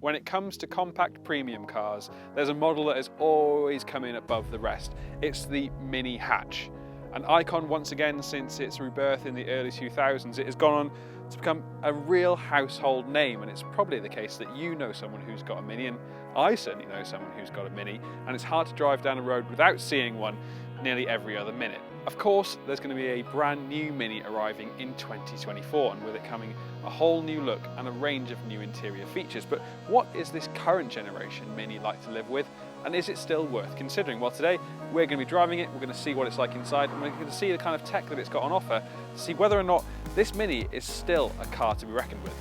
When it comes to compact premium cars, there's a model that has always come in above the rest. It's the Mini hatch. An icon once again since its rebirth in the early 2000s, it has gone on to become a real household name, and it's probably the case that you know someone who's got a Mini, and I certainly know someone who's got a Mini, and it's hard to drive down a road without seeing one nearly every other minute. Of course, there's going to be a brand new Mini arriving in 2024, and with it coming a whole new look and a range of new interior features. But what is this current generation Mini like to live with, and is it still worth considering? Well, today we're going to be driving it, we're going to see what it's like inside, and we're going to see the kind of tech that it's got on offer to see whether or not this Mini is still a car to be reckoned with.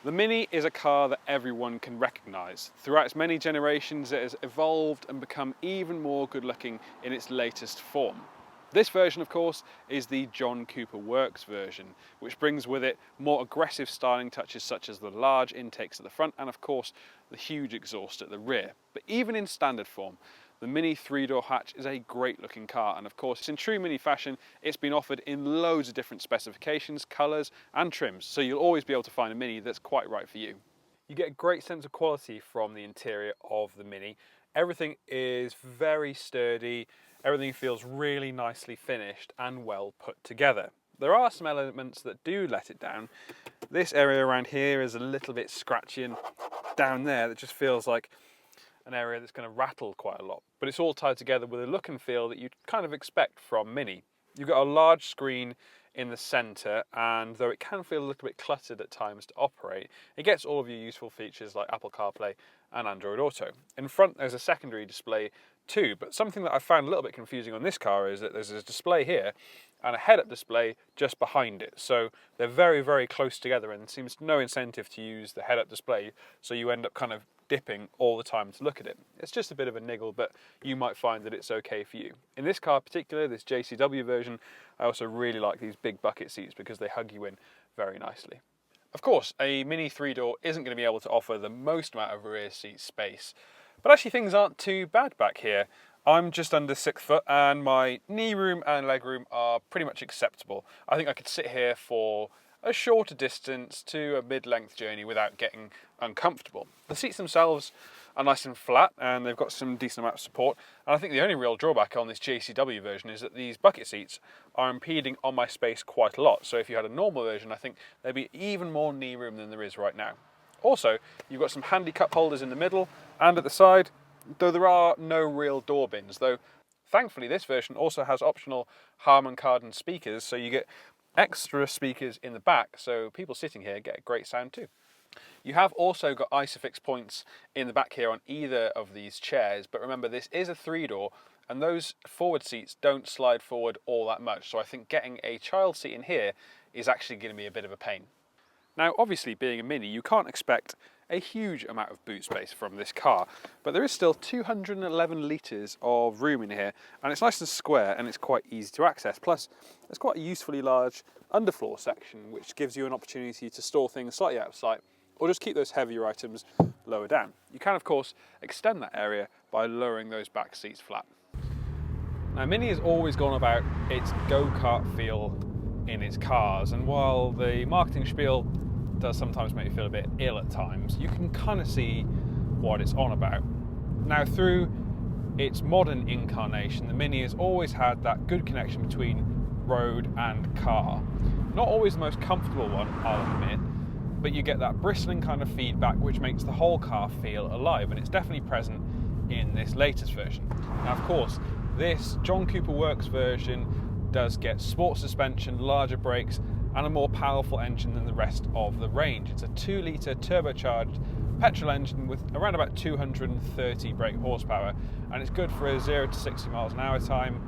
The Mini is a car that everyone can recognise. Throughout its many generations, it has evolved and become even more good looking in its latest form. This version, of course, is the John Cooper Works version, which brings with it more aggressive styling touches such as the large intakes at the front and, of course, the huge exhaust at the rear. But even in standard form, the Mini 3-door hatch is a great looking car, and of course in true Mini fashion it's been offered in loads of different specifications, colours and trims, so you'll always be able to find a Mini that's quite right for you. You get a great sense of quality from the interior of the Mini. Everything is very sturdy, everything feels really nicely finished and well put together. There are some elements that do let it down. This area around here is a little bit scratchy, and down there that just feels like an area that's going to rattle quite a lot, but it's all tied together with a look and feel that you'd kind of expect from Mini. You've got a large screen in the centre, and though it can feel a little bit cluttered at times to operate, it gets all of your useful features like Apple CarPlay and Android Auto. In front there's a secondary display too, but something that I found a little bit confusing on this car is that there's a display here and a head-up display just behind it. So they're very, very close together, and there seems no incentive to use the head-up display, so you end up kind of dipping all the time to look at it. It's just a bit of a niggle, but you might find that it's okay for you. In this car in particular, this JCW version, I also really like these big bucket seats because they hug you in very nicely. Of course, a Mini 3-door isn't going to be able to offer the most amount of rear seat space, but actually things aren't too bad back here. I'm just under 6 foot and my knee room and leg room are pretty much acceptable. I think I could sit here for a shorter distance to a mid-length journey without getting uncomfortable. The seats themselves are nice and flat and they've got some decent amount of support, and I think the only real drawback on this JCW version is that these bucket seats are impeding on my space quite a lot, so if you had a normal version I think there'd be even more knee room than there is right now. Also, you've got some handy cup holders in the middle and at the side, though there are no real door bins, though thankfully this version also has optional Harman Kardon speakers, so you get extra speakers in the back, so people sitting here get a great sound too. You have also got ISOFIX points in the back here on either of these chairs, but remember this is a 3-door and those forward seats don't slide forward all that much, so I think getting a child seat in here is actually going to be a bit of a pain. Now obviously being a Mini you can't expect a huge amount of boot space from this car, but there is still 211 litres of room in here, and it's nice and square and it's quite easy to access. Plus there's quite a usefully large underfloor section which gives you an opportunity to store things slightly out of sight or just keep those heavier items lower down. You can of course extend that area by lowering those back seats flat. Now Mini has always gone about its go-kart feel in its cars, and while the marketing spiel does sometimes make you feel a bit ill at times, you can kind of see what it's on about. Now through its modern incarnation, the Mini has always had that good connection between road and car. Not always the most comfortable one, I'll admit, but you get that bristling kind of feedback which makes the whole car feel alive, and it's definitely present in this latest version. Now of course, this John Cooper Works version does get sport suspension, larger brakes, and a more powerful engine than the rest of the range. It's a 2-litre turbocharged petrol engine with around about 230 brake horsepower, and it's good for a 0 to 60 miles an hour time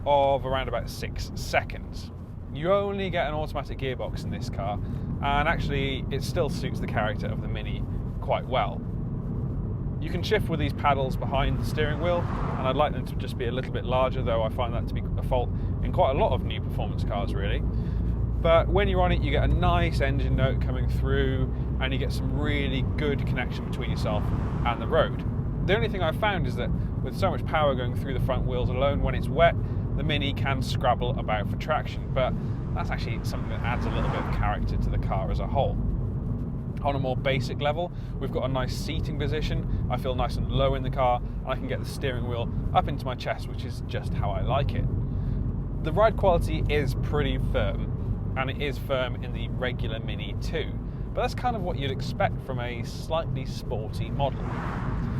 of around about 6 seconds. You only get an automatic gearbox in this car, and actually it still suits the character of the Mini quite well. You can shift with these paddles behind the steering wheel, and I'd like them to just be a little bit larger, though I find that to be a fault in quite a lot of new performance cars really. But when you're on it, you get a nice engine note coming through, and you get some really good connection between yourself and the road. The only thing I've found is that with so much power going through the front wheels alone, when it's wet, the Mini can scrabble about for traction, but that's actually something that adds a little bit of character to the car as a whole. On a more basic level, we've got a nice seating position. I feel nice and low in the car, and I can get the steering wheel up into my chest, which is just how I like it. The ride quality is pretty firm, and it is firm in the regular Mini too, but that's kind of what you'd expect from a slightly sporty model.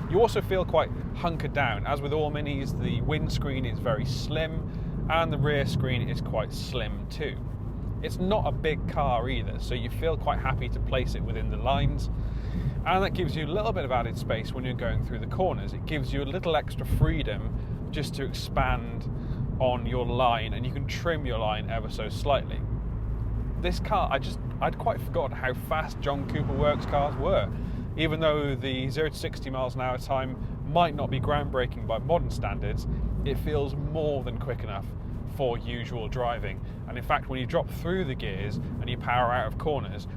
You also feel quite hunkered down. As with all Minis, the windscreen is very slim, and the rear screen is quite slim too. It's not a big car either, so you feel quite happy to place it within the lines, and that gives you a little bit of added space when you're going through the corners. It gives you a little extra freedom just to expand on your line, and you can trim your line ever so slightly. This car, I'd quite forgotten how fast John Cooper Works cars were. Even though the 0 to 60 miles an hour time might not be groundbreaking by modern standards, it feels more than quick enough for usual driving. And in fact, when you drop through the gears and you power out of corners,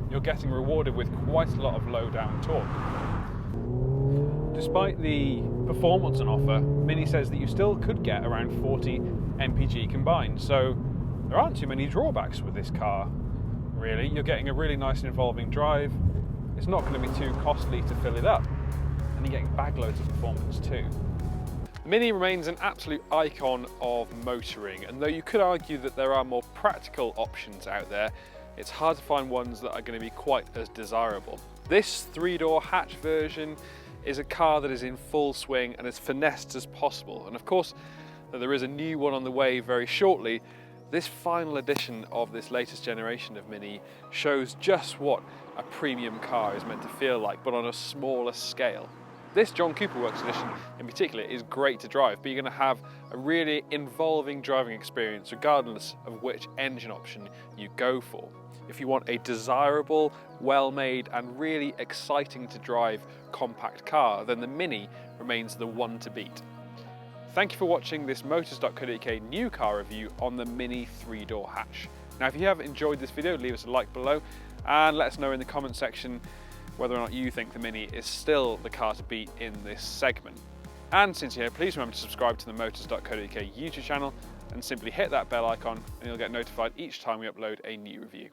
you're getting rewarded with quite a lot of low down torque. Despite the performance on offer, Mini says that you still could get around 40 mpg combined, so there aren't too many drawbacks with this car, really. You're getting a really nice and involving drive, it's not going to be too costly to fill it up, and you're getting bag loads of performance too. The Mini remains an absolute icon of motoring, and though you could argue that there are more practical options out there, it's hard to find ones that are going to be quite as desirable. This 3-door hatch version is a car that is in full swing and as finessed as possible, and of course, though there is a new one on the way very shortly, this final edition of this latest generation of Mini shows just what a premium car is meant to feel like, but on a smaller scale. This John Cooper Works edition in particular is great to drive, but you're going to have a really involving driving experience regardless of which engine option you go for. If you want a desirable, well-made and really exciting to drive compact car, then the Mini remains the one to beat. Thank you for watching this motors.co.uk new car review on the Mini 3-door hatch. Now if you have enjoyed this video, leave us a like below and let us know in the comment section whether or not you think the Mini is still the car to beat in this segment. And since you're here, please remember to subscribe to the motors.co.uk YouTube channel and simply hit that bell icon and you'll get notified each time we upload a new review.